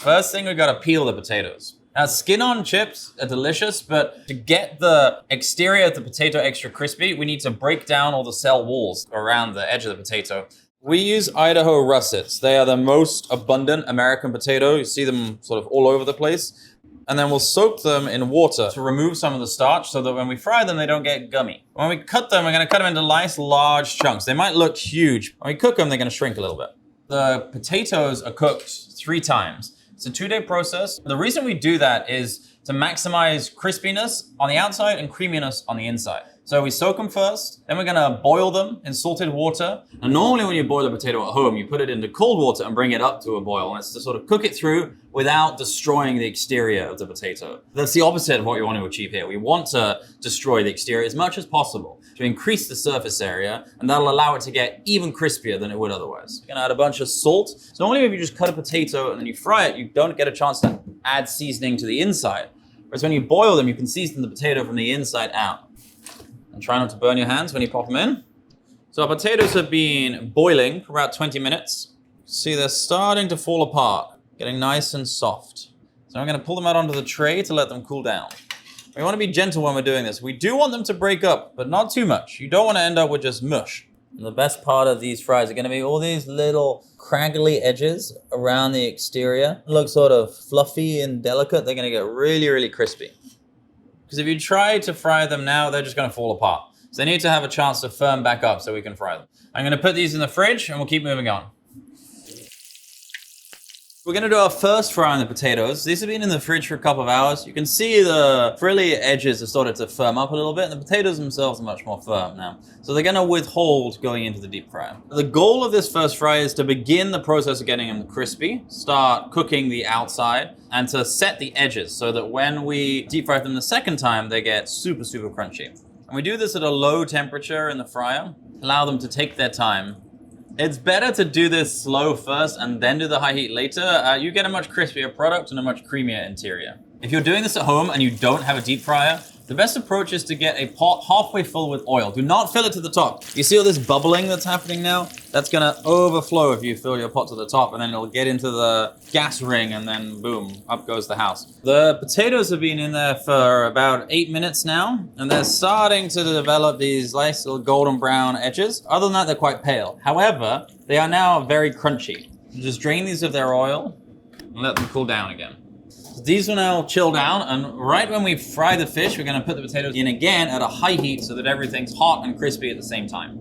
First thing, we gotta peel the potatoes. Now, skin-on chips are delicious, but to get the exterior of the potato extra crispy, we need to break down all the cell walls around the edge of the potato. We use Idaho russets. They are the most abundant American potato. You see them sort of all over the place. And then we'll soak them in water to remove some of the starch so that when we fry them, they don't get gummy. When we cut them, we're gonna cut them into nice, large chunks. They might look huge. When we cook them, they're gonna shrink a little bit. The potatoes are cooked 3 times. It's a 2-day process. The reason we do that is to maximize crispiness on the outside and creaminess on the inside. So we soak them first, then we're gonna boil them in salted water. And normally when you boil a potato at home, you put it into cold water and bring it up to a boil. And it's to sort of cook it through without destroying the exterior of the potato. That's the opposite of what we want to achieve here. We want to destroy the exterior as much as possible to increase the surface area, and that'll allow it to get even crispier than it would otherwise. We're gonna add a bunch of salt. So normally if you just cut a potato and then you fry it, you don't get a chance to add seasoning to the inside. Whereas when you boil them, you can season the potato from the inside out. And try not to burn your hands when you pop them in. So our potatoes have been boiling for about 20 minutes. See, they're starting to fall apart, getting nice and soft. So I'm gonna pull them out onto the tray to let them cool down. We wanna be gentle when we're doing this. We do want them to break up, but not too much. You don't wanna end up with just mush. And the best part of these fries are gonna be all these little craggly edges around the exterior. Look sort of fluffy and delicate. They're gonna get really, really crispy. Because if you try to fry them now, they're just gonna fall apart. So they need to have a chance to firm back up so we can fry them. I'm gonna put these in the fridge and we'll keep moving on. We're gonna do our first fry on the potatoes. These have been in the fridge for a couple of hours. You can see the frilly edges have started to firm up a little bit, and the potatoes themselves are much more firm now. So they're gonna withhold going into the deep fryer. The goal of this first fry is to begin the process of getting them crispy, start cooking the outside, and to set the edges so that when we deep fry them the second time, they get super, super crunchy. And we do this at a low temperature in the fryer, allow them to take their time. It's better to do this slow first and then do the high heat later. You get a much crispier product and a much creamier interior. If you're doing this at home and you don't have a deep fryer, the best approach is to get a pot halfway full with oil. Do not fill it to the top. You see all this bubbling that's happening now? That's gonna overflow if you fill your pot to the top, and then it'll get into the gas ring and then boom, up goes the house. The potatoes have been in there for about 8 minutes now, and they're starting to develop these nice little golden brown edges. Other than that, they're quite pale. However, they are now very crunchy. Just drain these of their oil and let them cool down again. These will now chill down, and right when we fry the fish, we're gonna put the potatoes in again at a high heat so that everything's hot and crispy at the same time.